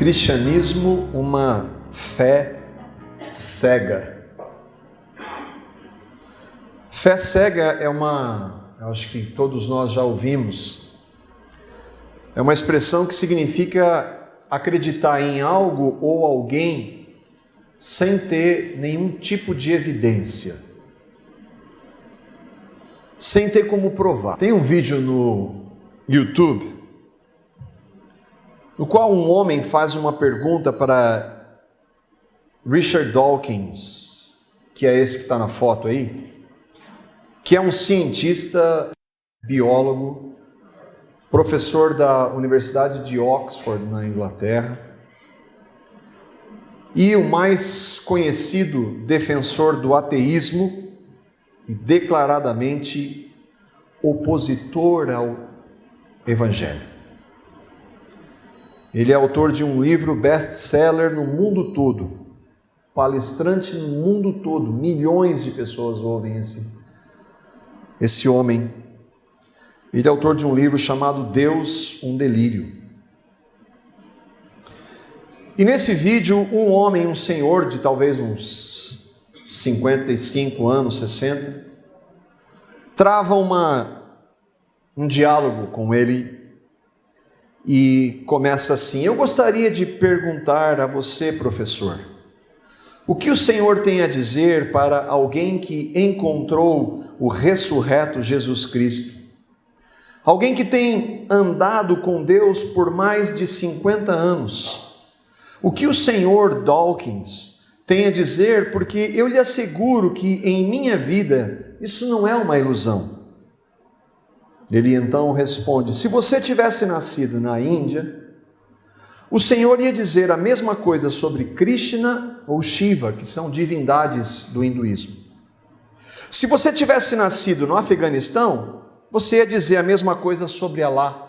Cristianismo, uma fé cega. Fé cega acho que todos nós já ouvimos, é uma expressão que significa acreditar em algo ou alguém sem ter nenhum tipo de evidência, sem ter como provar. Tem um vídeo no YouTube no qual um homem faz uma pergunta para Richard Dawkins, que é esse que está na foto aí, que é um cientista, biólogo, professor da Universidade de Oxford, na Inglaterra, e o mais conhecido defensor do ateísmo e declaradamente opositor ao Evangelho. Ele é autor de um livro best-seller no mundo todo, palestrante no mundo todo, milhões de pessoas ouvem esse homem. Ele é autor de um livro chamado Deus, um Delírio. E nesse vídeo, um homem, um senhor de talvez uns 55 anos, 60, trava um diálogo com ele e começa assim: eu gostaria de perguntar a você, professor, o que o Senhor tem a dizer para alguém que encontrou o ressurreto Jesus Cristo? Alguém que tem andado com Deus por mais de 50 anos. O que o Senhor Dawkins tem a dizer? Porque eu lhe asseguro que em minha vida isso não é uma ilusão. Ele então responde: se você tivesse nascido na Índia, o Senhor ia dizer a mesma coisa sobre Krishna ou Shiva, que são divindades do hinduísmo. Se você tivesse nascido no Afeganistão, você ia dizer a mesma coisa sobre Alá.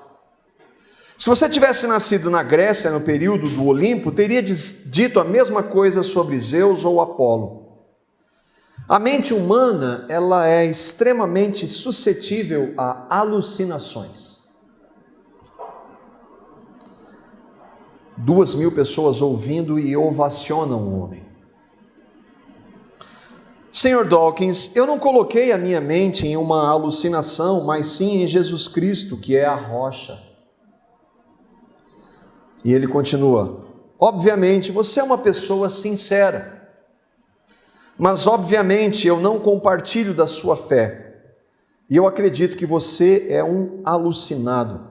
Se você tivesse nascido na Grécia, no período do Olimpo, teria dito a mesma coisa sobre Zeus ou Apolo. A mente humana, ela é extremamente suscetível a alucinações. 2.000 pessoas ouvindo e ovacionam o homem. Senhor Dawkins, eu não coloquei a minha mente em uma alucinação, mas sim em Jesus Cristo, que é a rocha. E ele continua: obviamente você é uma pessoa sincera, mas obviamente eu não compartilho da sua fé, e eu acredito que você é um alucinado.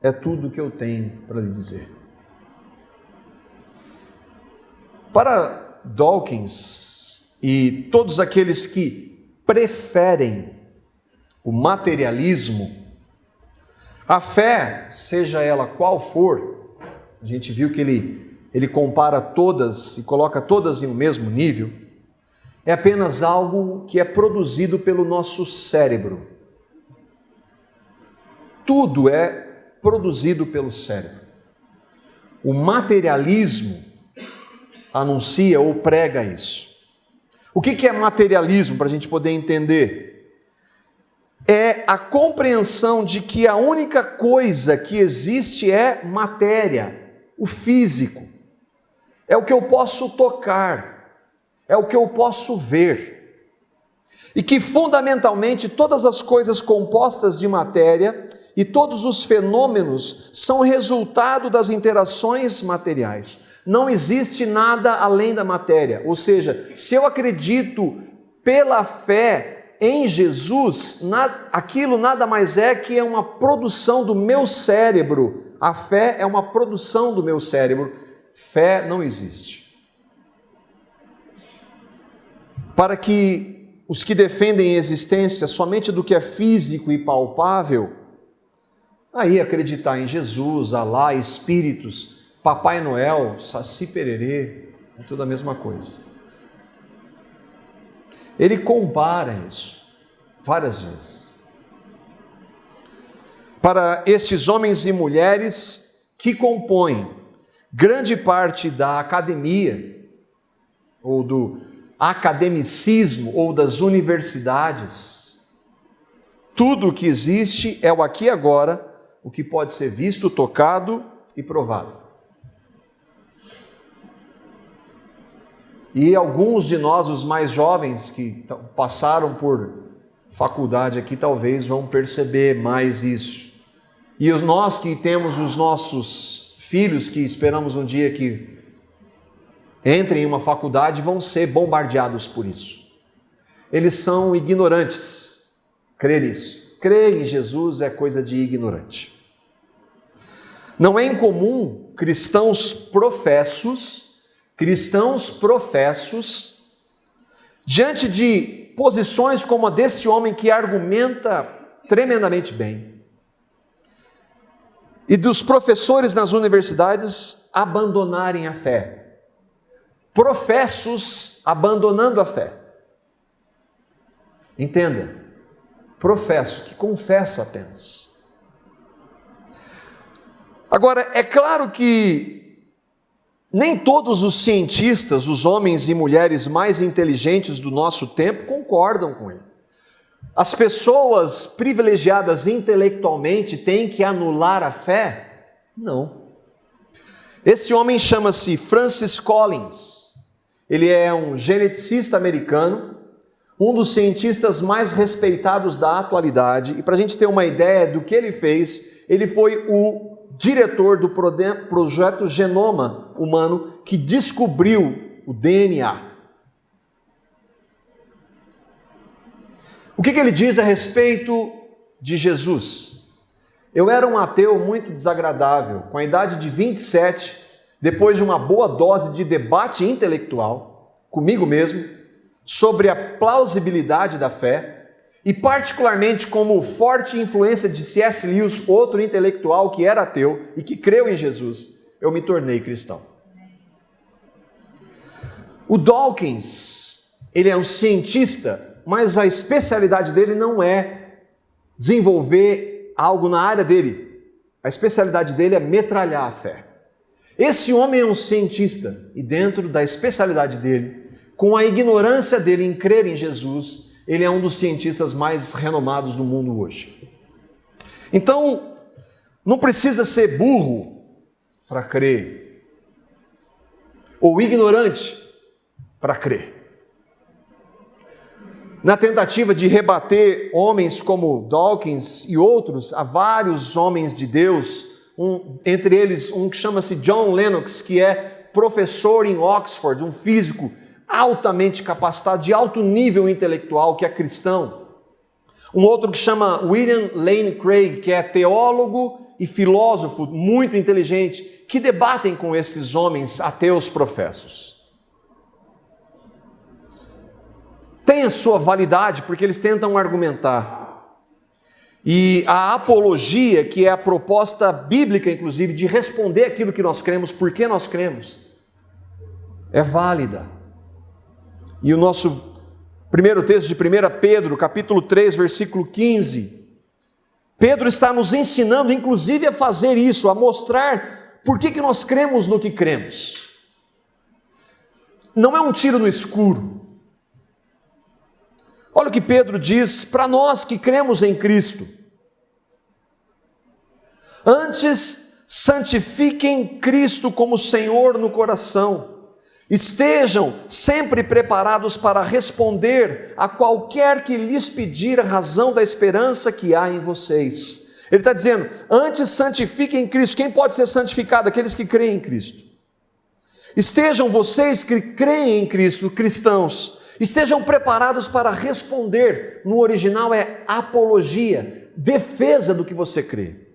É tudo o que eu tenho para lhe dizer. Para Dawkins e todos aqueles que preferem o materialismo, a fé, seja ela qual for, a gente viu que ele compara todas e coloca todas em um mesmo nível, é apenas algo que é produzido pelo nosso cérebro. Tudo é produzido pelo cérebro. O materialismo anuncia ou prega isso. O que é materialismo, para a gente poder entender? É a compreensão de que a única coisa que existe é matéria, o físico. É o que eu posso tocar, é o que eu posso ver. E que fundamentalmente todas as coisas compostas de matéria e todos os fenômenos são resultado das interações materiais. Não existe nada além da matéria. Ou seja, se eu acredito pela fé em Jesus, aquilo nada mais é que uma produção do meu cérebro. A fé é uma produção do meu cérebro. Fé não existe. Para que os que defendem a existência somente do que é físico e palpável, aí acreditar em Jesus, Alá, espíritos, Papai Noel, Saci Pererê, é tudo a mesma coisa. Ele compara isso várias vezes. Para estes homens e mulheres que compõem grande parte da academia, ou do academicismo, ou das universidades, tudo o que existe é o aqui e agora, o que pode ser visto, tocado e provado. E alguns de nós, os mais jovens, que passaram por faculdade aqui, talvez vão perceber mais isso. E nós que temos os nossos filhos, que esperamos um dia que entrem em uma faculdade, vão ser bombardeados por isso. Eles são ignorantes. Crer nisso. Crer em Jesus é coisa de ignorante. Não é incomum cristãos professos, diante de posições como a deste homem que argumenta tremendamente bem, e dos professores nas universidades abandonarem a fé. Professos abandonando a fé. Entenda, professo, que confessa apenas. Agora, é claro que nem todos os cientistas, os homens e mulheres mais inteligentes do nosso tempo, concordam com ele. As pessoas privilegiadas intelectualmente têm que anular a fé? Não. Esse homem chama-se Francis Collins. Ele é um geneticista americano, um dos cientistas mais respeitados da atualidade. E para a gente ter uma ideia do que ele fez, ele foi o diretor do projeto Genoma Humano, que descobriu o DNA. O que ele diz a respeito de Jesus? Eu era um ateu muito desagradável, com a idade de 27, depois de uma boa dose de debate intelectual, comigo mesmo, sobre a plausibilidade da fé, e particularmente como forte influência de C.S. Lewis, outro intelectual que era ateu e que creu em Jesus, eu me tornei cristão. O Dawkins, ele é um cientista, mas a especialidade dele não é desenvolver algo na área dele. A especialidade dele é metralhar a fé. Esse homem é um cientista e dentro da especialidade dele, com a ignorância dele em crer em Jesus, ele é um dos cientistas mais renomados do mundo hoje. Então, não precisa ser burro para crer, ou ignorante para crer. Na tentativa de rebater homens como Dawkins e outros, há vários homens de Deus, entre eles um que chama-se John Lennox, que é professor em Oxford, um físico altamente capacitado, de alto nível intelectual, que é cristão. Um outro que chama William Lane Craig, que é teólogo e filósofo muito inteligente, que debatem com esses homens ateus professos. Tem a sua validade, porque eles tentam argumentar. E a apologia, que é a proposta bíblica, inclusive, de responder aquilo que nós cremos, por que nós cremos, é válida. E o nosso primeiro texto de 1 Pedro, capítulo 3, versículo 15, Pedro está nos ensinando, inclusive, a fazer isso, a mostrar por que nós cremos no que cremos. Não é um tiro no escuro. Olha o que Pedro diz para nós que cremos em Cristo. Antes, santifiquem Cristo como Senhor no coração. Estejam sempre preparados para responder a qualquer que lhes pedir a razão da esperança que há em vocês. Ele está dizendo, antes santifiquem Cristo. Quem pode ser santificado? Aqueles que creem em Cristo. Estejam vocês que creem em Cristo, cristãos, estejam preparados para responder. No original é apologia, defesa do que você crê.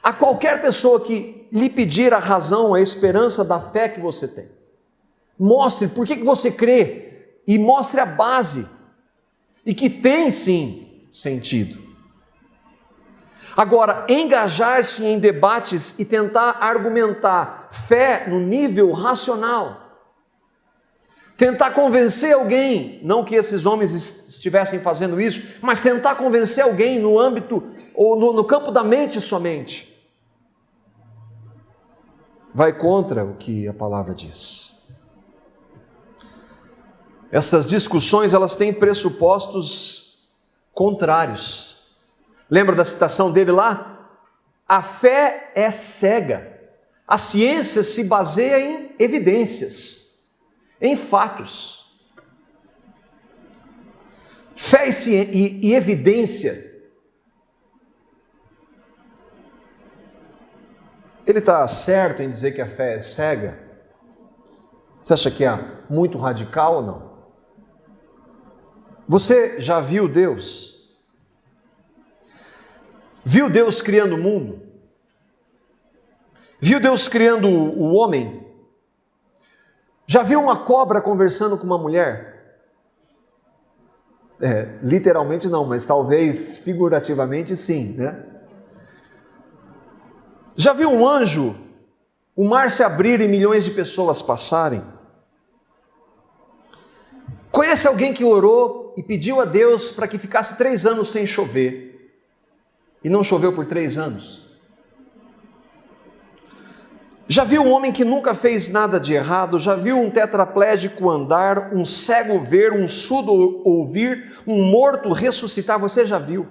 A qualquer pessoa que lhe pedir a razão, a esperança da fé que você tem. Mostre por que você crê e mostre a base. E que tem sim sentido. Agora, engajar-se em debates e tentar argumentar fé no nível racional, tentar convencer alguém, não que esses homens estivessem fazendo isso, mas tentar convencer alguém no âmbito ou no campo da mente somente, vai contra o que a palavra diz. Essas discussões, elas têm pressupostos contrários. Lembra da citação dele lá? A fé é cega. A ciência se baseia em evidências. em fatos. Fé e evidência. Ele está certo em dizer que a fé é cega? Você acha que é muito radical ou não? Você já viu Deus? Viu Deus criando o mundo? Viu Deus criando o homem? Já viu uma cobra conversando com uma mulher? Literalmente não, mas talvez figurativamente sim, né? Já viu um anjo, o mar se abrir e milhões de pessoas passarem? Conhece alguém que orou e pediu a Deus para que ficasse 3 anos sem chover, e não choveu por 3 anos? Já viu um homem que nunca fez nada de errado? Já viu um tetraplégico andar, um cego ver, um surdo ouvir, um morto ressuscitar? Você já viu?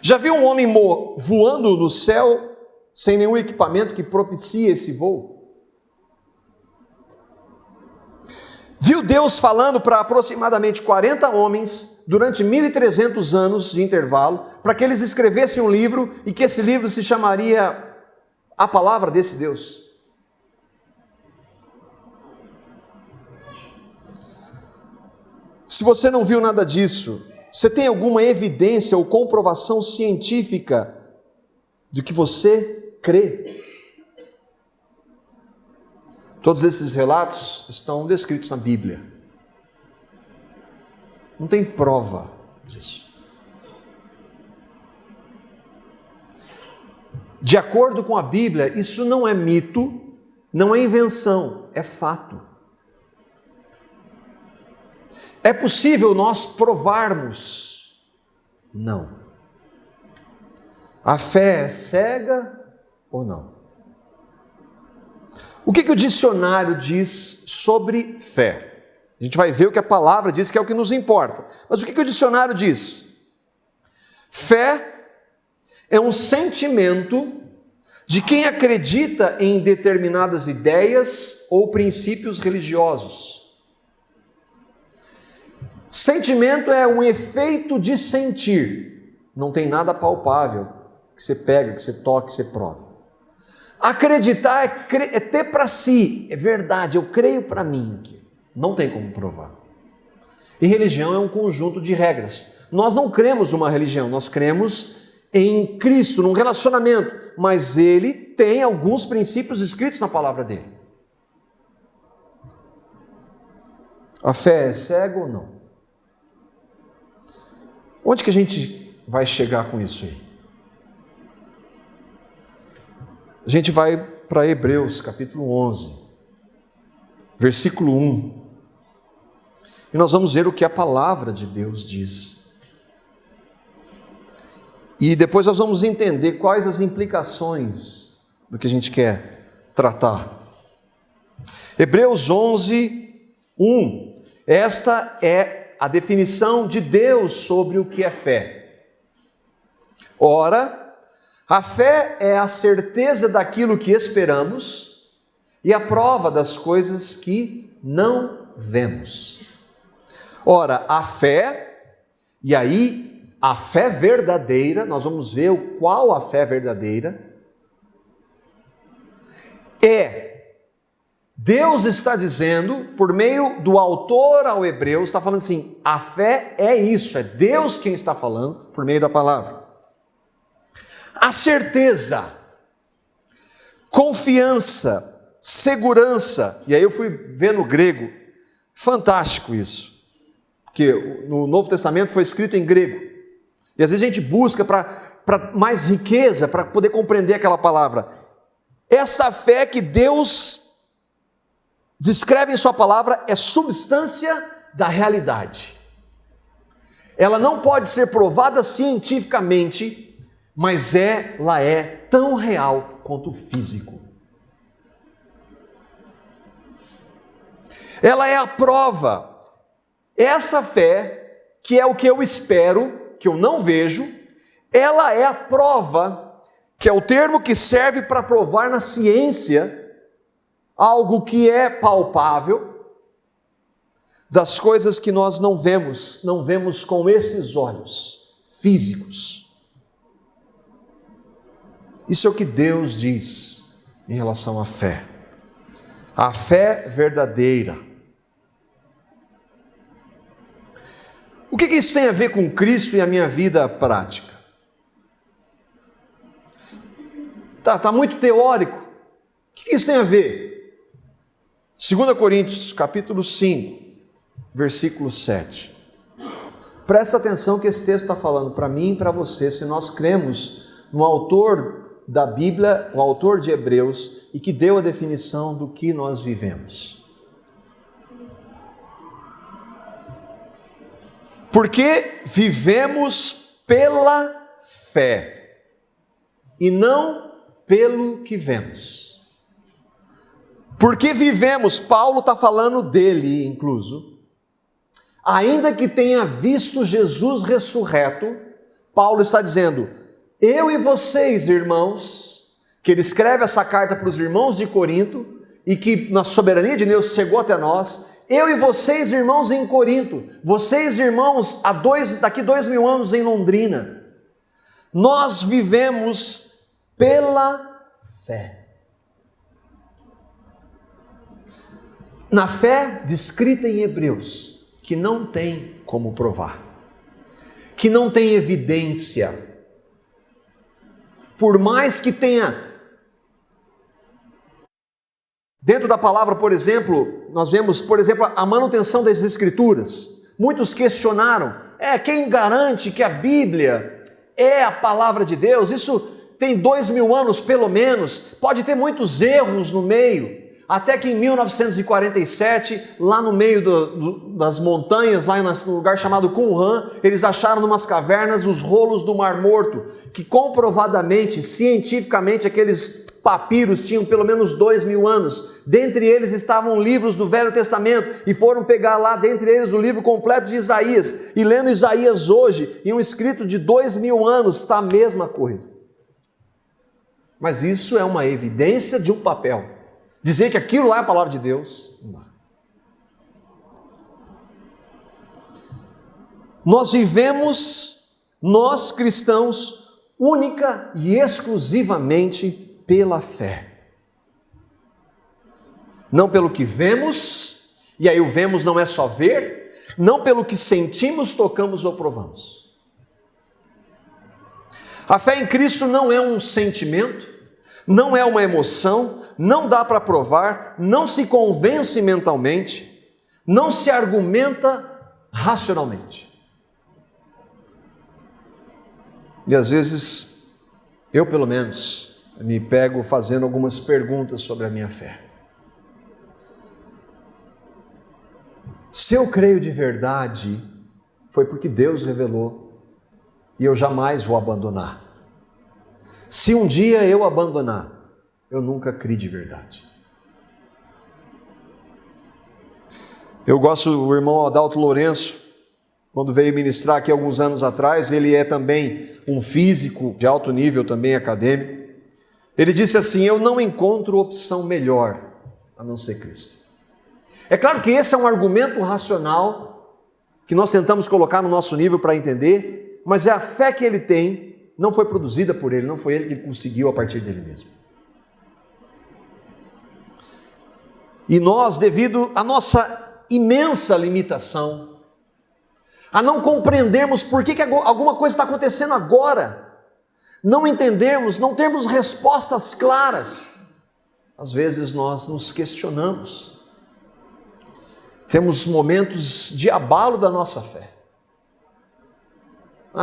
Já viu um homem voando no céu sem nenhum equipamento que propicie esse voo? Viu Deus falando para aproximadamente 40 homens durante 1.300 anos de intervalo, para que eles escrevessem um livro e que esse livro se chamaria A Palavra desse Deus? Se você não viu nada disso, você tem alguma evidência ou comprovação científica de que você crê? Todos esses relatos estão descritos na Bíblia. Não tem prova disso. De acordo com a Bíblia, isso não é mito, não é invenção, é fato. É possível nós provarmos? Não. A fé é cega ou não? O que o dicionário diz sobre fé? A gente vai ver o que a palavra diz, que é o que nos importa. Mas o que o dicionário diz? Fé é um sentimento de quem acredita em determinadas ideias ou princípios religiosos. Sentimento é um efeito de sentir. Não tem nada palpável que você pega, que você toque, que você prove. Acreditar é ter para si. É verdade, eu creio para mim aqui. Não tem como provar. E religião é um conjunto de regras. Nós não cremos numa religião, nós cremos em Cristo, num relacionamento. Mas Ele tem alguns princípios escritos na palavra dele. A fé é cega ou não? Onde que a gente vai chegar com isso aí? A gente vai para Hebreus, capítulo 11, versículo 1. E nós vamos ver o que a palavra de Deus diz. E depois nós vamos entender quais as implicações do que a gente quer tratar. Hebreus 11, 1. Esta é a definição de Deus sobre o que é fé. Ora, a fé é a certeza daquilo que esperamos e a prova das coisas que não vemos. Ora, a fé, e aí a fé verdadeira, nós vamos ver qual a fé verdadeira é. Deus está dizendo, por meio do autor ao Hebreus, está falando assim, a fé é isso, é Deus quem está falando por meio da palavra. A certeza, confiança, segurança, e aí eu fui ver no grego, fantástico isso, porque no Novo Testamento foi escrito em grego, e às vezes a gente busca para mais riqueza, para poder compreender aquela palavra. Essa fé que Deus descreve em sua palavra é substância da realidade. Ela não pode ser provada cientificamente, mas ela é tão real quanto o físico. Ela é a prova. Essa fé, que é o que eu espero, que eu não vejo, ela é a prova, que é o termo que serve para provar na ciência algo que é palpável, das coisas que nós não vemos com esses olhos físicos. Isso é o que Deus diz em relação à fé. A fé verdadeira. O que isso tem a ver com Cristo e a minha vida prática? Tá muito teórico. O que isso tem a ver? 2 Coríntios, capítulo 5, versículo 7. Presta atenção que esse texto está falando para mim e para você, se nós cremos no autor da Bíblia, o autor de Hebreus, e que deu a definição do que nós vivemos. Porque vivemos pela fé, e não pelo que vemos. Porque vivemos, Paulo está falando dele incluso, ainda que tenha visto Jesus ressurreto, Paulo está dizendo, eu e vocês, irmãos, que ele escreve essa carta para os irmãos de Corinto, e que na soberania de Deus chegou até nós, eu e vocês, irmãos em Corinto, vocês, irmãos, daqui 2000 anos em Londrina, nós vivemos pela fé. Na fé descrita em Hebreus, que não tem como provar, que não tem evidência, por mais que tenha, dentro da palavra, por exemplo, nós vemos, por exemplo, a manutenção das Escrituras. Muitos questionaram, quem garante que a Bíblia é a palavra de Deus? Isso tem 2000 anos pelo menos, pode ter muitos erros no meio. Até que em 1947, lá no meio das montanhas, lá num lugar chamado Qumran, eles acharam numas cavernas os rolos do Mar Morto, que comprovadamente, cientificamente, aqueles papiros tinham pelo menos 2000 anos. Dentre eles estavam livros do Velho Testamento, e foram pegar lá, dentre eles, o livro completo de Isaías. E lendo Isaías hoje, em um escrito de 2000 anos, está a mesma coisa. Mas isso é uma evidência de um papel. Dizer que aquilo lá é a palavra de Deus, não dá. Nós vivemos, nós cristãos, única e exclusivamente pela fé. Não pelo que vemos, e aí o vemos não é só ver, não pelo que sentimos, tocamos ou provamos. A fé em Cristo não é um sentimento, não é uma emoção, não dá para provar, não se convence mentalmente, não se argumenta racionalmente. E às vezes, eu pelo menos, me pego fazendo algumas perguntas sobre a minha fé. Se eu creio de verdade, foi porque Deus revelou, e eu jamais vou abandonar. Se um dia eu abandonar, eu nunca criei de verdade. Eu gosto do irmão Adalto Lourenço, quando veio ministrar aqui alguns anos atrás, ele é também um físico de alto nível, também acadêmico. Ele disse assim, eu não encontro opção melhor a não ser Cristo. É claro que esse é um argumento racional, que nós tentamos colocar no nosso nível para entender, mas é a fé que ele tem, não foi produzida por ele, não foi ele que conseguiu a partir dele mesmo. E nós, devido à nossa imensa limitação, a não compreendermos por que alguma coisa está acontecendo agora, não entendermos, não termos respostas claras, às vezes nós nos questionamos, temos momentos de abalo da nossa fé.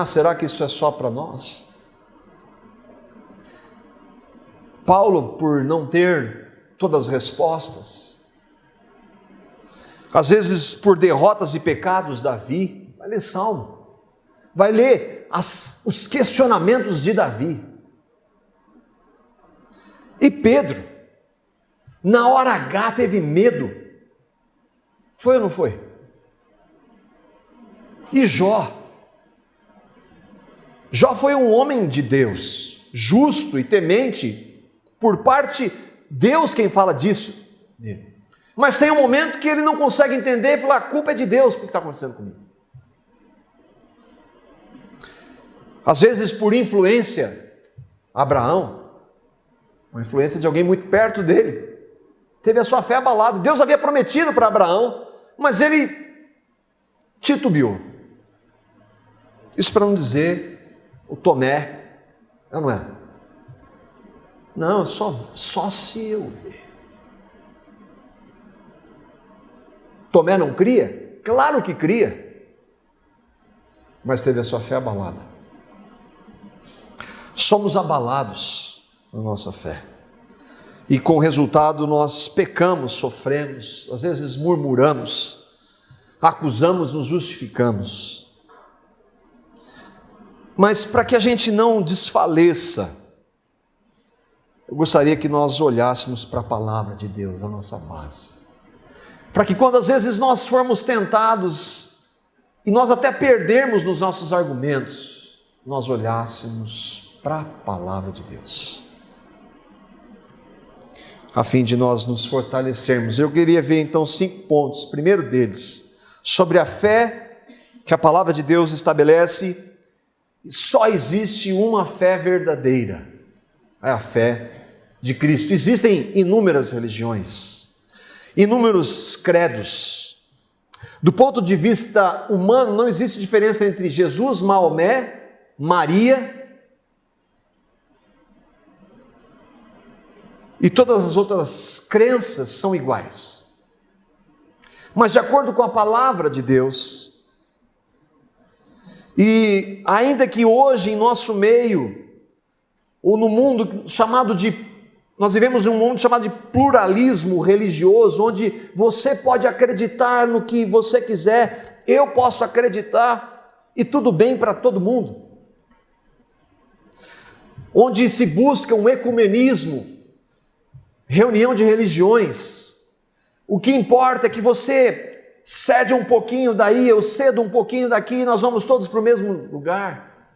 Será que isso é só para nós? Paulo, por não ter todas as respostas, às vezes por derrotas e pecados, Davi, vai ler Salmo, vai ler os questionamentos de Davi. E Pedro, na hora H teve medo, foi ou não foi? E Jó foi um homem de Deus, justo e temente, por parte Deus quem fala disso, nele. Mas tem um momento que ele não consegue entender e falar: a culpa é de Deus por que está acontecendo comigo. Às vezes, por influência, Abraão, uma influência de alguém muito perto dele, teve a sua fé abalada. Deus havia prometido para Abraão, mas ele titubeou. Isso para não dizer o Tomé, não é? Não, só se eu ver. Tomé não cria? Claro que cria, mas teve a sua fé abalada. Somos abalados na nossa fé, e com o resultado nós pecamos, sofremos, às vezes murmuramos, acusamos, nos justificamos. Mas para que a gente não desfaleça, eu gostaria que nós olhássemos para a palavra de Deus, a nossa base, para que quando às vezes nós formos tentados, e nós até perdermos nos nossos argumentos, nós olhássemos para a palavra de Deus, a fim de nós nos fortalecermos. Eu queria ver então 5 pontos. Primeiro deles, sobre a fé que a palavra de Deus estabelece. Só existe uma fé verdadeira, é a fé de Cristo. Existem inúmeras religiões, inúmeros credos. Do ponto de vista humano, não existe diferença entre Jesus, Maomé, Maria e todas as outras crenças são iguais. Mas de acordo com a palavra de Deus, e ainda que hoje em nosso meio, ou no mundo chamado de, nós vivemos em um mundo chamado de pluralismo religioso, onde você pode acreditar no que você quiser, eu posso acreditar, e tudo bem para todo mundo. Onde se busca um ecumenismo, reunião de religiões, o que importa é que você cede um pouquinho daí, eu cedo um pouquinho daqui, nós vamos todos para o mesmo lugar.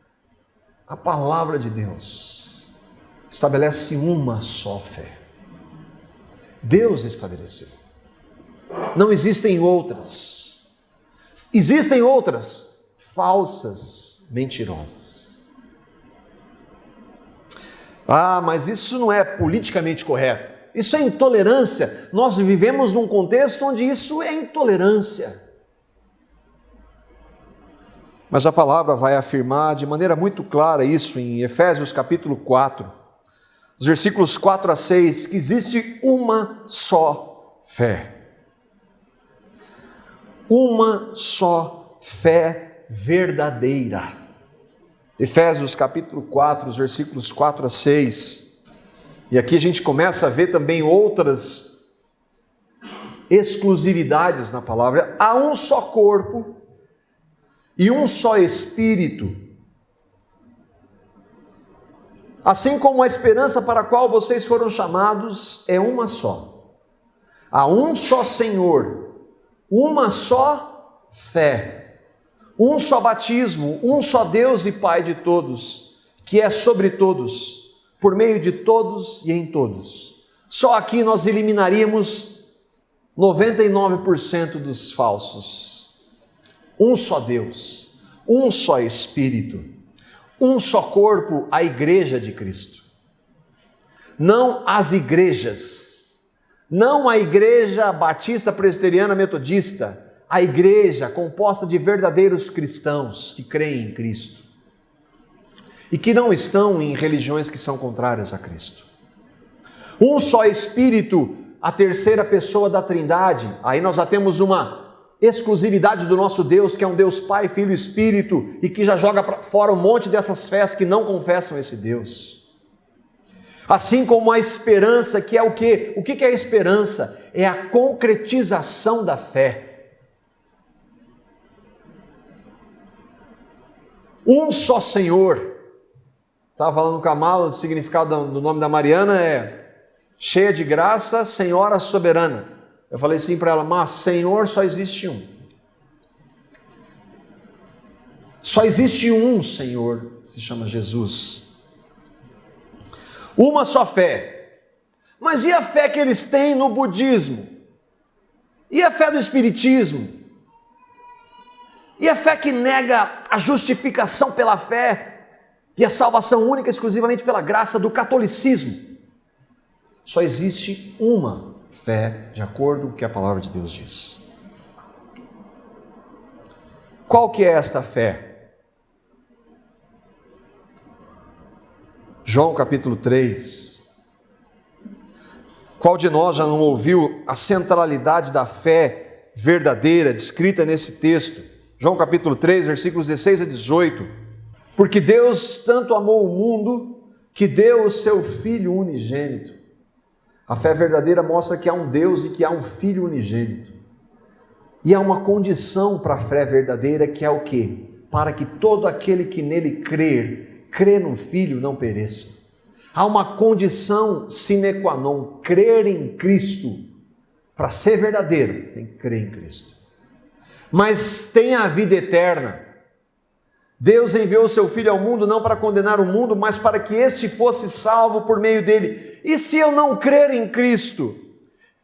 A palavra de Deus estabelece uma só fé. Deus estabeleceu. Não existem outras. Existem outras falsas, mentirosas. Ah, mas isso não é politicamente correto. Isso é intolerância. Nós vivemos num contexto onde isso é intolerância. Mas a palavra vai afirmar de maneira muito clara isso em Efésios capítulo 4, os versículos 4 a 6, que existe uma só fé. Uma só fé verdadeira. Efésios capítulo 4, os versículos 4 a 6. E aqui a gente começa a ver também outras exclusividades na palavra. Há um só corpo e um só Espírito, assim como a esperança para a qual vocês foram chamados é uma só. Há um só Senhor, uma só fé, um só batismo, um só Deus e Pai de todos, que é sobre todos, por meio de todos e em todos. Só aqui nós eliminaríamos 99% dos falsos. Um só Deus, um só Espírito, um só corpo, a igreja de Cristo. Não as igrejas, não a igreja batista, presbiteriana, metodista, a igreja composta de verdadeiros cristãos que creem em Cristo e que não estão em religiões que são contrárias a Cristo. Um só Espírito, a terceira pessoa da Trindade. Aí nós já temos uma exclusividade do nosso Deus, que é um Deus Pai, Filho e Espírito, e que já joga para fora um monte dessas fés que não confessam esse Deus. Assim como a esperança, que é o quê? O que é a esperança? É a concretização da fé. Um só Senhor. Estava falando com a Mala, o significado do nome da Mariana é cheia de graça, Senhora soberana. Eu falei assim para ela: mas Senhor só existe um. Só existe um Senhor, se chama Jesus. Uma só fé. Mas e a fé que eles têm no budismo? E a fé do espiritismo? E a fé que nega a justificação pela fé e a salvação única exclusivamente pela graça do catolicismo? Só existe uma fé, de acordo com o que a palavra de Deus diz. Qual que é esta fé? João capítulo 3. Qual de nós já não ouviu a centralidade da fé verdadeira descrita nesse texto? João capítulo 3, versículos 16 a 18. Porque Deus tanto amou o mundo que deu o seu Filho unigênito. A fé verdadeira mostra que há um Deus e que há um Filho unigênito. E há uma condição para a fé verdadeira, que é o quê? Para que todo aquele que nele crê no Filho, não pereça. Há uma condição sine qua non, crer em Cristo. Para ser verdadeiro, tem que crer em Cristo. Mas tem a vida eterna. Deus enviou o seu Filho ao mundo não para condenar o mundo, mas para que este fosse salvo por meio dele. E se eu não crer em Cristo?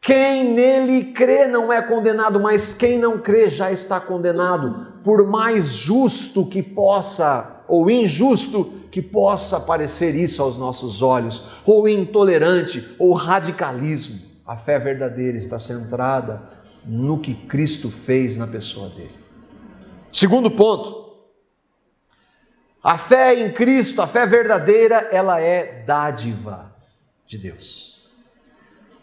Quem nele crê não é condenado, mas quem não crê já está condenado, por mais justo que possa, ou injusto que possa parecer isso aos nossos olhos, ou intolerante, ou radicalismo. A fé verdadeira está centrada no que Cristo fez na pessoa dele. Segundo ponto, a fé em Cristo, a fé verdadeira, ela é dádiva de Deus.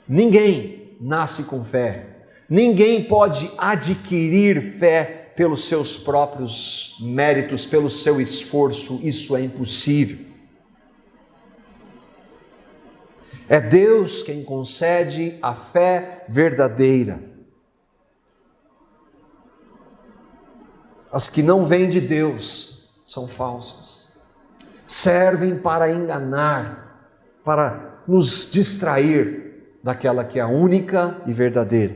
Ninguém nasce com fé, ninguém pode adquirir fé pelos seus próprios méritos, pelo seu esforço, isso é impossível. É Deus quem concede a fé verdadeira. As que não vêm de Deus são falsas, servem para enganar, para nos distrair daquela que é a única e verdadeira.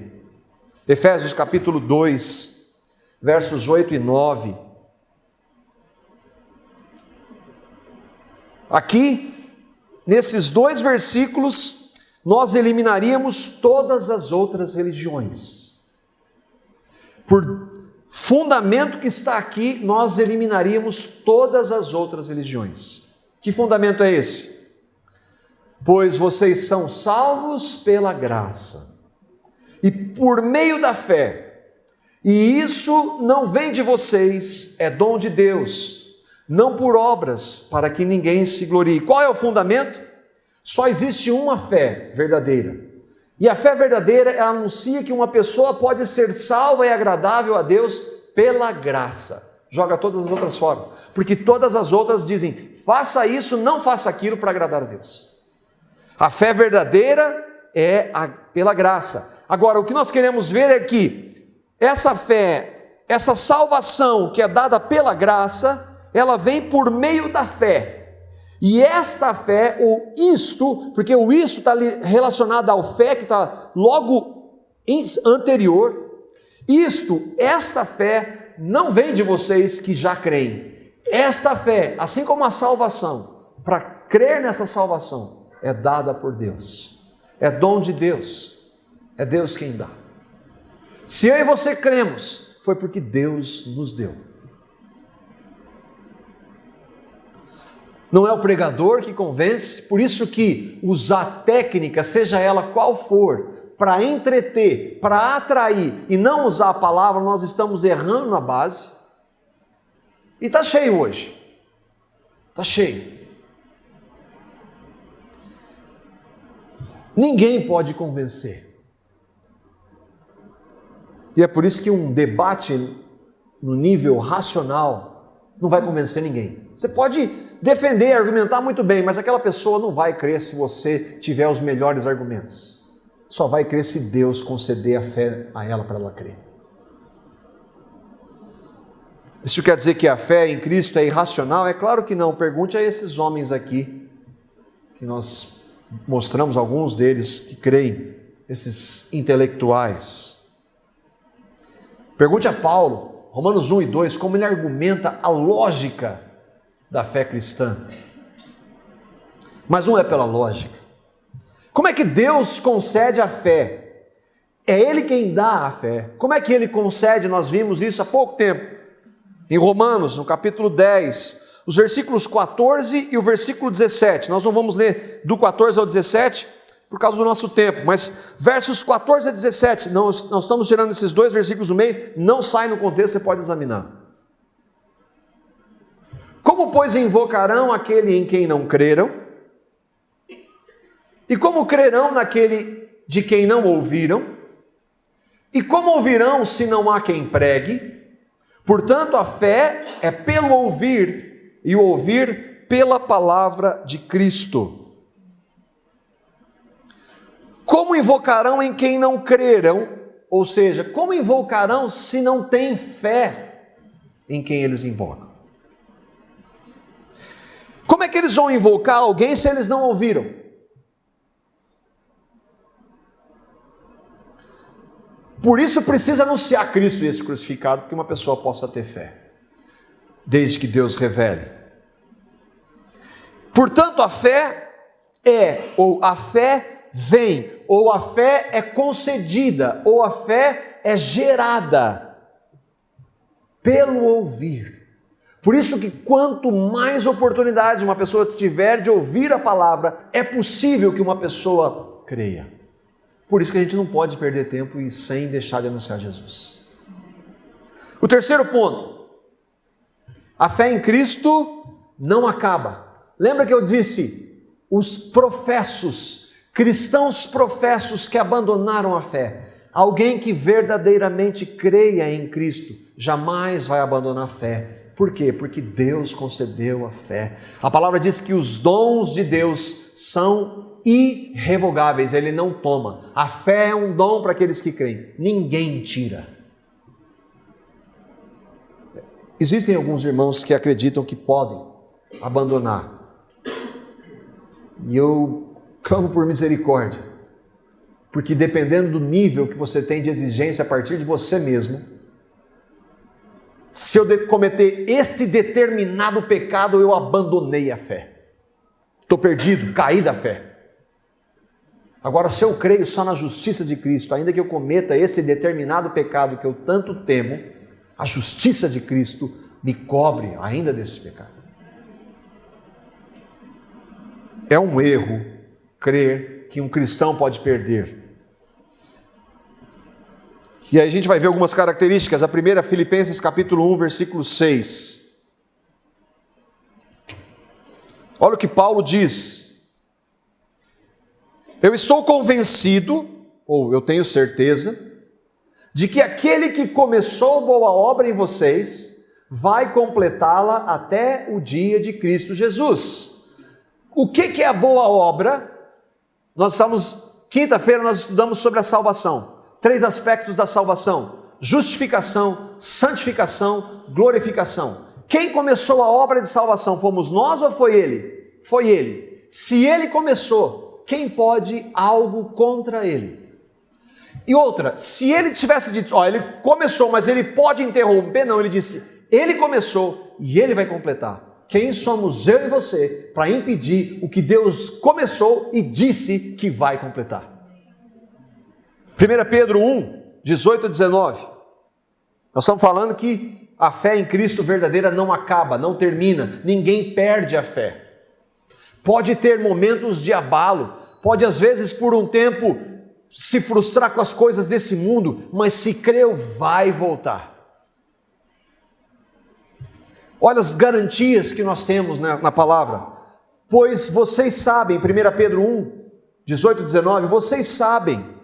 Efésios capítulo 2, versos 8 e 9. Aqui, nesses dois versículos, nós eliminaríamos todas as outras religiões. Por fundamento que está aqui, nós eliminaríamos todas as outras religiões. Que fundamento é esse? Pois vocês são salvos pela graça e por meio da fé, e isso não vem de vocês, é dom de Deus, não por obras, para que ninguém se glorie. Qual é o fundamento? Só existe uma fé verdadeira, e a fé verdadeira, ela anuncia que uma pessoa pode ser salva e agradável a Deus pela graça. Joga todas as outras fora, porque todas as outras dizem, faça isso, não faça aquilo para agradar a Deus. A fé verdadeira é pela graça. Agora, o que nós queremos ver é que essa fé, essa salvação que é dada pela graça, ela vem por meio da fé. E esta fé, ou isto, porque o isto está relacionado ao fé que está logo anterior, esta fé não vem de vocês que já creem. Esta fé, assim como a salvação, para crer nessa salvação, é dada por Deus, é dom de Deus, é Deus quem dá. Se eu e você cremos, foi porque Deus nos deu. Não é o pregador que convence, por isso que usar técnica, seja ela qual for, para entreter, para atrair e não usar a palavra, nós estamos errando na base. E está cheio hoje, está cheio. Ninguém pode convencer. E é por isso que um debate no nível racional não vai convencer ninguém. Você pode defender, argumentar muito bem, mas aquela pessoa não vai crer se você tiver os melhores argumentos. Só vai crer se Deus conceder a fé a ela para ela crer. Isso quer dizer que a fé em Cristo é irracional? É claro que não. Pergunte a esses homens aqui, que nós mostramos alguns deles que creem, esses intelectuais. Pergunte a Paulo, Romanos 1 e 2, como ele argumenta a lógica da fé cristã. Mas não é pela lógica. Como é que Deus concede a fé? É Ele quem dá a fé. Como é que Ele concede? Nós vimos isso há pouco tempo. Em Romanos, no capítulo 10, os versículos 14 e o versículo 17. Nós não vamos ler do 14 ao 17 por causa do nosso tempo, mas versos 14 a 17, nós estamos tirando esses dois versículos do meio, não sai no contexto, você pode examinar. Como, pois, invocarão aquele em quem não creram? E como crerão naquele de quem não ouviram? E como ouvirão se não há quem pregue? Portanto, a fé é pelo ouvir, e o ouvir pela palavra de Cristo. Como invocarão em quem não creram? Ou seja, como invocarão se não têm fé em quem eles invocam? Como é que eles vão invocar alguém se eles não ouviram? Por isso precisa anunciar Cristo e esse crucificado, para que uma pessoa possa ter fé, desde que Deus revele. Portanto, a fé ou a fé vem, ou a fé é concedida, ou a fé é gerada pelo ouvir. Por isso que quanto mais oportunidade uma pessoa tiver de ouvir a palavra, é possível que uma pessoa creia. Por isso que a gente não pode perder tempo e sem deixar de anunciar Jesus. O terceiro ponto, a fé em Cristo não acaba. Lembra que eu disse, os professos, cristãos professos que abandonaram a fé, alguém que verdadeiramente creia em Cristo, jamais vai abandonar a fé. Por quê? Porque Deus concedeu a fé. A palavra diz que os dons de Deus são irrevogáveis, Ele não toma. A fé é um dom para aqueles que creem, ninguém tira. Existem alguns irmãos que acreditam que podem abandonar. E eu clamo por misericórdia, porque dependendo do nível que você tem de exigência a partir de você mesmo, se eu cometer este determinado pecado, eu abandonei a fé. Estou perdido, caí da fé. Agora, se eu creio só na justiça de Cristo, ainda que eu cometa esse determinado pecado que eu tanto temo, a justiça de Cristo me cobre ainda desse pecado. É um erro crer que um cristão pode perder. E aí a gente vai ver algumas características. A primeira, Filipenses capítulo 1, versículo 6. Olha o que Paulo diz. Eu estou convencido, ou eu tenho certeza, de que aquele que começou boa obra em vocês, vai completá-la até o dia de Cristo Jesus. O que é a boa obra? Quinta-feira nós estudamos sobre a salvação. 3 aspectos da salvação: justificação, santificação, glorificação. Quem começou a obra de salvação? Fomos nós ou foi Ele? Foi Ele. Se Ele começou, quem pode algo contra Ele? E outra, se Ele tivesse dito, Ele começou, mas Ele pode interromper? Não, Ele disse, Ele começou e Ele vai completar. Quem somos eu e você para impedir o que Deus começou e disse que vai completar? 1 Pedro 1, 18 a 19. Nós estamos falando que a fé em Cristo verdadeira não acaba, não termina, ninguém perde a fé. Pode ter momentos de abalo, pode às vezes por um tempo se frustrar com as coisas desse mundo, mas se creu, vai voltar. Olha as garantias que nós temos na palavra. Pois vocês sabem, 1 Pedro 1, 18 a 19, vocês sabem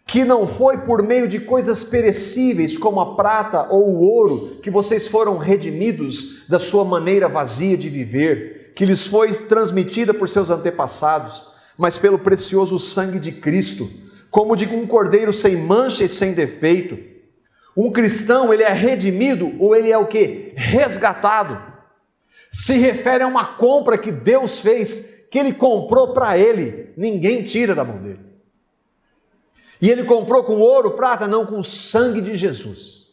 que não foi por meio de coisas perecíveis como a prata ou o ouro que vocês foram redimidos da sua maneira vazia de viver, que lhes foi transmitida por seus antepassados, mas pelo precioso sangue de Cristo, como de um cordeiro sem mancha e sem defeito. Um cristão, ele é redimido ou ele é o quê? Resgatado. Se refere a uma compra que Deus fez, que Ele comprou para Ele, ninguém tira da mão dele. E Ele comprou com ouro, prata, não, com o sangue de Jesus.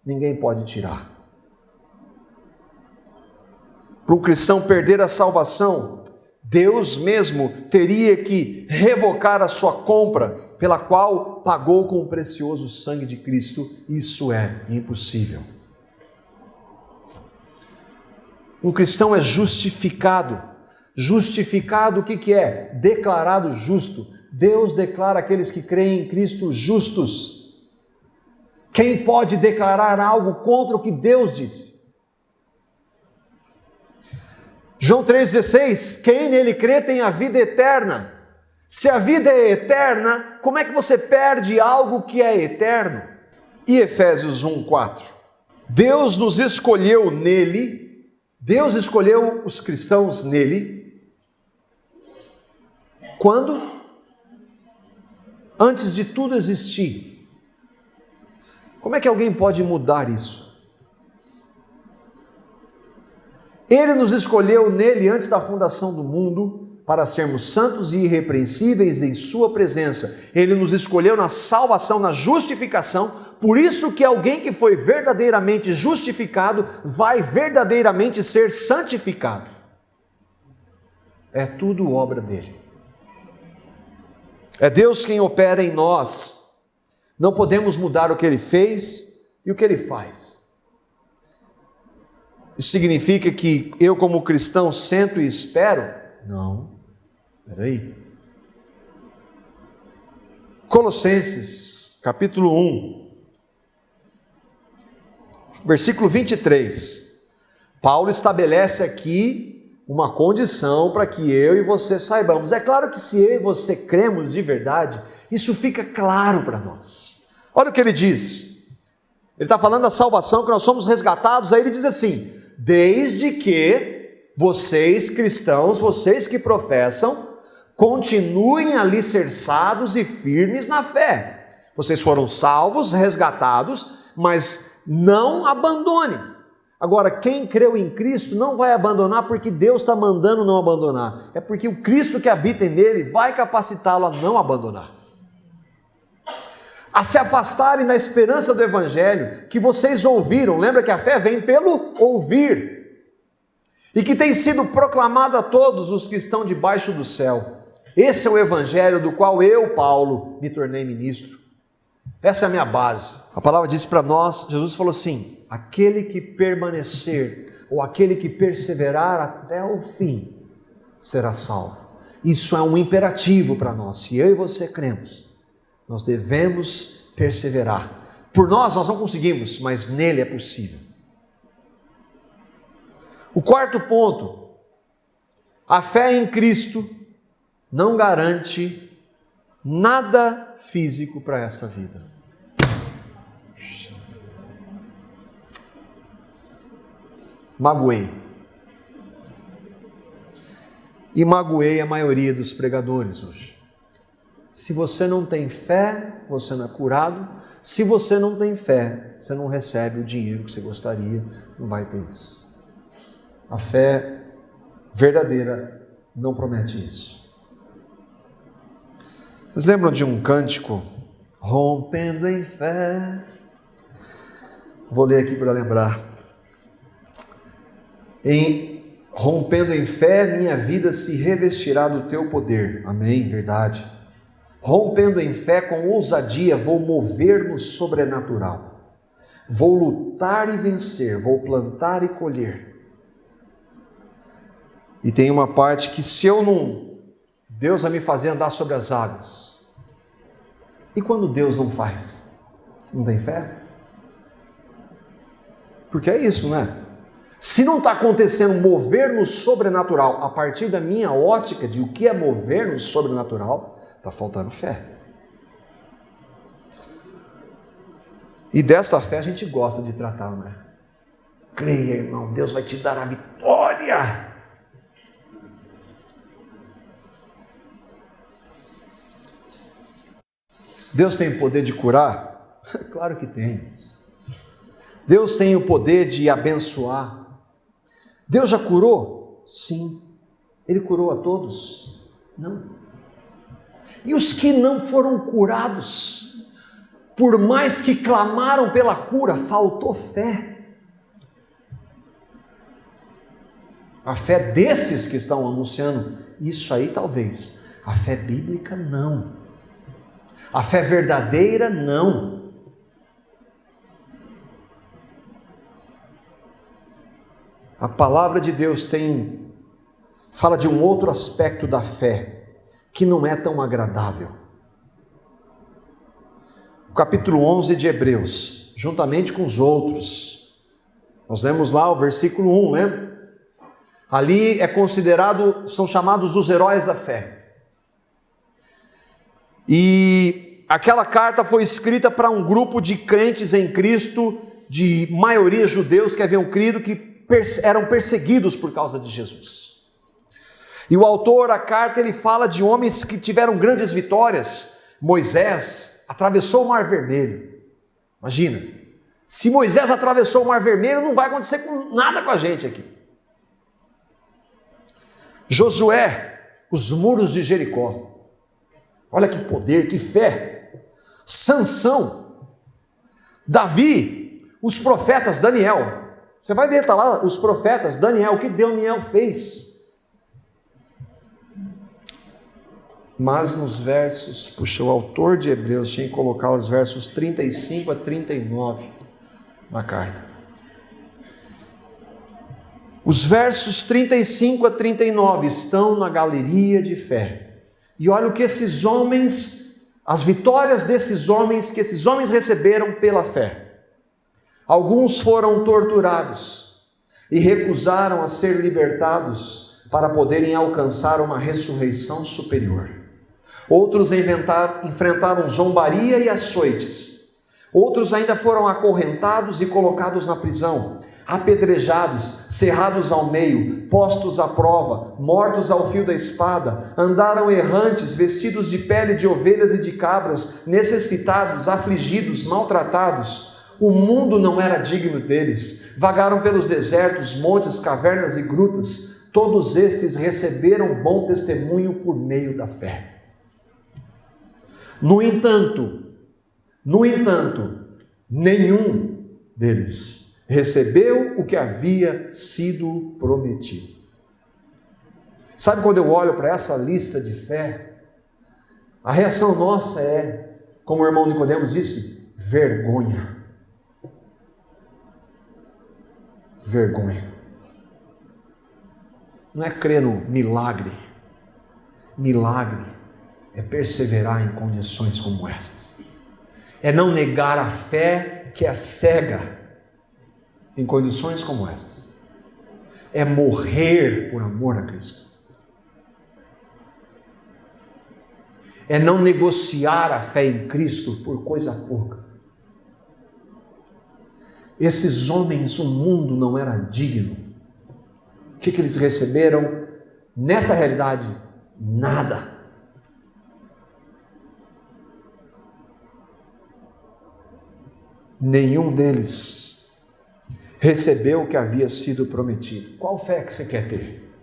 Ninguém pode tirar. Para um cristão perder a salvação, Deus mesmo teria que revocar a sua compra, pela qual pagou com o precioso sangue de Cristo. Isso é impossível. Um cristão é justificado. Justificado, o que é? Declarado justo. Deus declara aqueles que creem em Cristo justos. Quem pode declarar algo contra o que Deus disse? João 3,16, quem nele crê tem a vida eterna. Se a vida é eterna, como é que você perde algo que é eterno? E Efésios 1,4, Deus nos escolheu nele, Deus escolheu os cristãos nele, quando? Antes de tudo existir. Como é que alguém pode mudar isso? Ele nos escolheu nele antes da fundação do mundo, para sermos santos e irrepreensíveis em sua presença. Ele nos escolheu na salvação, na justificação. Por isso que alguém que foi verdadeiramente justificado, vai verdadeiramente ser santificado. É tudo obra dele. É Deus quem opera em nós. Não podemos mudar o que ele fez e o que ele faz. Isso significa que eu, como cristão, sento e espero? Não. Espera aí. Colossenses, capítulo 1, versículo 23. Paulo estabelece aqui uma condição para que eu e você saibamos. É claro que se eu e você cremos de verdade, isso fica claro para nós. Olha o que ele diz. Ele está falando da salvação, que nós somos resgatados. Aí ele diz assim: desde que vocês cristãos, vocês que professam, continuem alicerçados e firmes na fé. Vocês foram salvos, resgatados, mas não abandonem. Agora, quem creu em Cristo não vai abandonar porque Deus está mandando não abandonar. É porque o Cristo que habita nele vai capacitá-lo a não abandonar. A se afastarem da esperança do Evangelho que vocês ouviram. Lembra que a fé vem pelo ouvir. E que tem sido proclamado a todos os que estão debaixo do céu. Esse é o Evangelho do qual eu, Paulo, me tornei ministro. Essa é a minha base. A palavra diz para nós, Jesus falou assim: aquele que permanecer, ou aquele que perseverar até o fim, será salvo. Isso é um imperativo para nós. Se eu e você cremos, nós devemos perseverar. Por nós não conseguimos, mas nele é possível. O quarto ponto: a fé em Cristo não garante nada físico para essa vida. Magoei. E magoei a maioria dos pregadores hoje. Se você não tem fé, você não é curado. Se você não tem fé, você não recebe o dinheiro que você gostaria, não vai ter isso. A fé verdadeira não promete isso. Vocês lembram de um cântico? Rompendo em fé. Vou ler aqui para lembrar. Rompendo em fé, minha vida se revestirá do teu poder. Amém, verdade. Rompendo em fé, com ousadia, vou mover no sobrenatural. Vou lutar e vencer, vou plantar e colher. E tem uma parte que se eu não... Deus vai me fazer andar sobre as águas. E quando Deus não faz? Não tem fé? Porque é isso, né? Se não está acontecendo mover no sobrenatural, a partir da minha ótica de o que é mover no sobrenatural, está faltando fé. E dessa fé a gente gosta de tratar, né? Creia, irmão, Deus vai te dar a vitória. Deus tem o poder de curar? Claro que tem. Deus tem o poder de abençoar. Deus já curou? Sim. Ele curou a todos? Não. E os que não foram curados, por mais que clamaram pela cura, faltou fé. A fé desses que estão anunciando isso aí, talvez. A fé bíblica, não. A fé verdadeira, não. A palavra de Deus fala de um outro aspecto da fé, que não é tão agradável. O capítulo 11 de Hebreus, juntamente com os outros, nós lemos lá o versículo 1, lembra? Ali são chamados os heróis da fé. E aquela carta foi escrita para um grupo de crentes em Cristo, de maioria judeus que haviam crido, que eram perseguidos por causa de Jesus. E o autor da carta, ele fala de homens que tiveram grandes vitórias. Moisés atravessou o Mar Vermelho. Imagina, se Moisés atravessou o Mar Vermelho, não vai acontecer nada com a gente aqui. Josué, os muros de Jericó. Olha que poder, que fé. Sansão, Davi, os profetas, Daniel. Você vai ver, está lá, os profetas, Daniel, o que Daniel fez. Mas nos versos, o autor de Hebreus tinha que colocar os versos 35 a 39 na carta. Os versos 35 a 39 estão na galeria de fé. E olha o que esses homens, as vitórias desses homens, que esses homens receberam pela fé. Alguns foram torturados e recusaram a ser libertados para poderem alcançar uma ressurreição superior. Outros enfrentaram zombaria e açoites. Outros ainda foram acorrentados e colocados na prisão, apedrejados, cerrados ao meio, postos à prova, mortos ao fio da espada, andaram errantes, vestidos de pele de ovelhas e de cabras, necessitados, afligidos, maltratados. O mundo não era digno deles. Vagaram pelos desertos, montes, cavernas e grutas. Todos estes receberam bom testemunho por meio da fé. No entanto, nenhum deles recebeu o que havia sido prometido. Sabe, quando eu olho para essa lista de fé, a reação nossa é, como o irmão Nicodemos disse, vergonha. Vergonha. Não é crer no milagre. Milagre é perseverar em condições como estas. É não negar a fé que é cega em condições como estas. É morrer por amor a Cristo. É não negociar a fé em Cristo por coisa pouca. Esses homens, o mundo não era digno. O que eles receberam? Nessa realidade, nada. Nenhum deles recebeu o que havia sido prometido. Qual fé que você quer ter?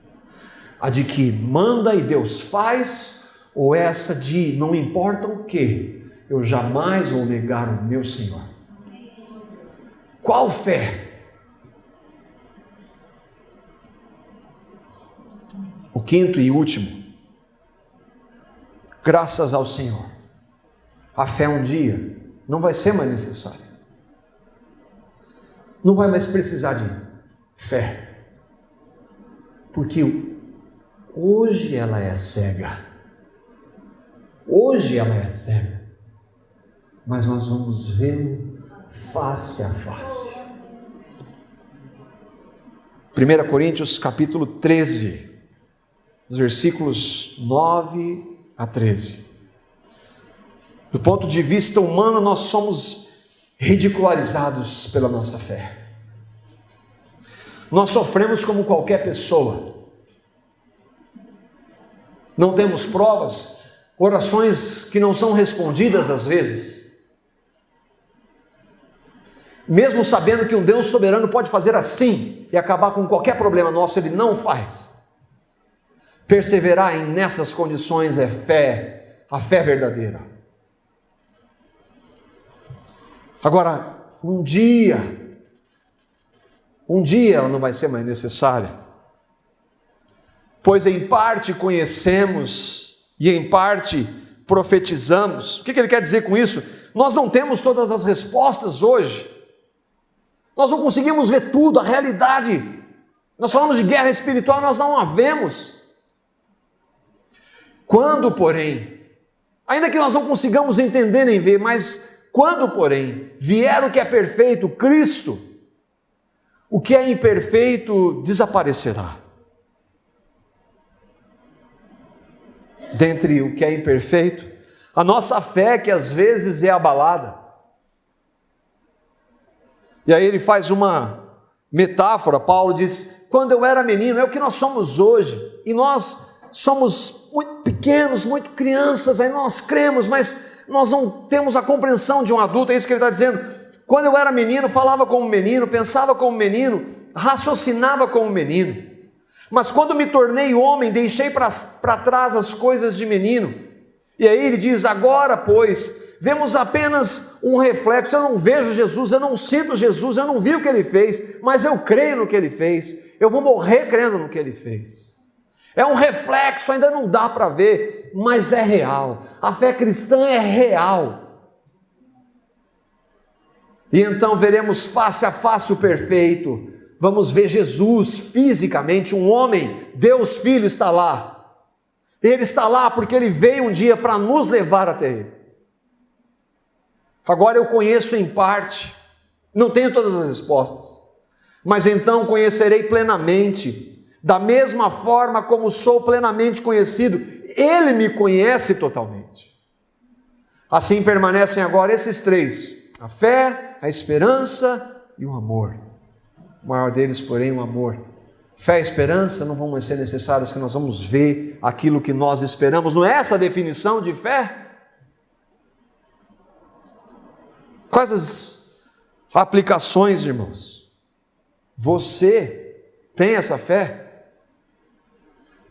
A de que manda e Deus faz, ou essa de não importa o que, eu jamais vou negar o meu Senhor? Qual fé? O quinto e último, graças ao Senhor, a fé um dia não vai ser mais necessária. Não vai mais precisar de fé, porque hoje ela é cega. Hoje ela é cega, mas nós vamos vê-lo face a face. 1 Coríntios capítulo 13, os versículos 9 a 13. Do ponto de vista humano, nós somos ridicularizados pela nossa fé. Nós sofremos como qualquer pessoa. Não temos provas, orações que não são respondidas às vezes. Mesmo sabendo que um Deus soberano pode fazer assim e acabar com qualquer problema nosso, Ele não faz. Perseverar nessas condições é fé, a fé verdadeira. Agora, um dia ela não vai ser mais necessária. pois em parte conhecemos e em parte profetizamos. O que ele quer dizer com isso? Nós não temos todas as respostas hoje. Nós não conseguimos ver tudo, a realidade. Nós falamos de guerra espiritual, nós não a vemos. Quando, porém, ainda que nós não consigamos entender nem ver, mas quando, porém, vier o que é perfeito, Cristo, o que é imperfeito desaparecerá. Dentre o que é imperfeito, a nossa fé que às vezes é abalada. E aí ele faz uma metáfora, Paulo diz, quando eu era menino, é o que nós somos hoje, e nós somos muito pequenos, muito crianças, aí nós cremos, mas nós não temos a compreensão de um adulto, é isso que ele está dizendo. Quando eu era menino, falava como menino, pensava como menino, raciocinava como menino. Mas quando me tornei homem, deixei para trás as coisas de menino. E aí ele diz, agora pois, vemos apenas um reflexo, eu não vejo Jesus, eu não sinto Jesus, eu não vi o que ele fez, mas eu creio no que ele fez, eu vou morrer crendo no que ele fez. É um reflexo, ainda não dá para ver, mas é real. A fé cristã é real. E então veremos face a face o perfeito. Vamos ver Jesus fisicamente, um homem, Deus Filho está lá. Ele está lá porque ele veio um dia para nos levar até ele. Agora eu conheço em parte, não tenho todas as respostas, mas então conhecerei plenamente, da mesma forma como sou plenamente conhecido, ele me conhece totalmente. Assim permanecem agora esses três, a fé, a esperança e o amor. O maior deles, porém, o amor. Fé e esperança não vão ser necessárias, que nós vamos ver aquilo que nós esperamos. Não é essa a definição de fé? Quais as aplicações, irmãos? Você tem essa fé?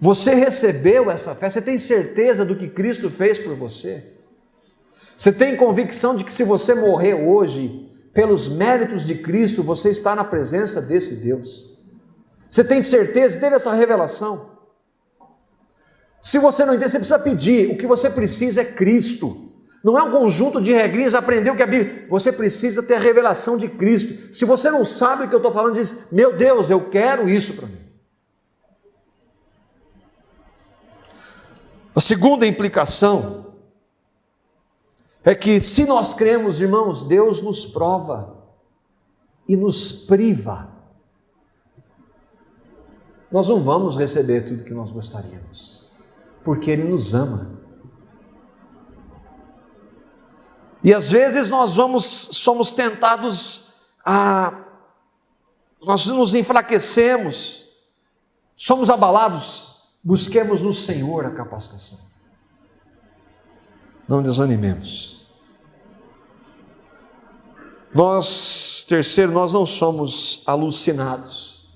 Você recebeu essa fé? Você tem certeza do que Cristo fez por você? Você tem convicção de que se você morrer hoje, pelos méritos de Cristo, você está na presença desse Deus? Você tem certeza? Teve essa revelação? Se você não entende, você precisa pedir. O que você precisa é Cristo. Não é um conjunto de regrinhas, aprender o que a Bíblia... Você precisa ter a revelação de Cristo. Se você não sabe o que eu estou falando, diz, meu Deus, eu quero isso para mim. A segunda implicação é que se nós cremos, irmãos, Deus nos prova e nos priva. Nós não vamos receber tudo que nós gostaríamos, porque Ele nos ama. E às vezes nós somos tentados nós nos enfraquecemos, somos abalados. Busquemos no Senhor a capacitação. Não desanimemos. Terceiro, nós não somos alucinados.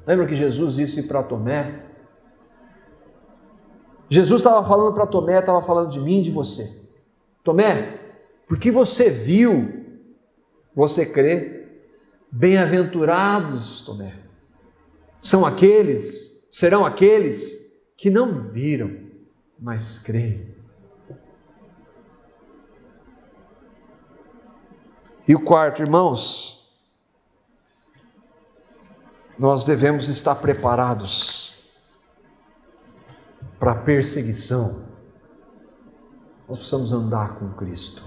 Lembra que Jesus disse para Tomé? Jesus estava falando para Tomé, estava falando de mim e de você. Tomé, porque você viu, você crê? Bem-aventurados, Tomé, serão aqueles que não viram, mas creem. E o quarto, irmãos, nós devemos estar preparados para a perseguição. Nós precisamos andar com Cristo.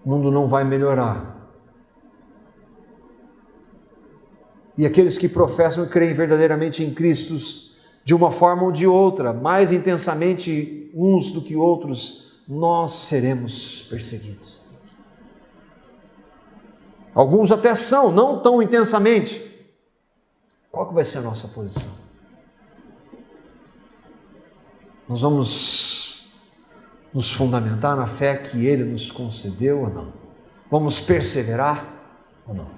O mundo não vai melhorar. E aqueles que professam e creem verdadeiramente em Cristo, de uma forma ou de outra, mais intensamente uns do que outros, nós seremos perseguidos. Alguns até são, não tão intensamente. Qual que vai ser a nossa posição? Nós vamos nos fundamentar na fé que Ele nos concedeu ou não? Vamos perseverar ou não?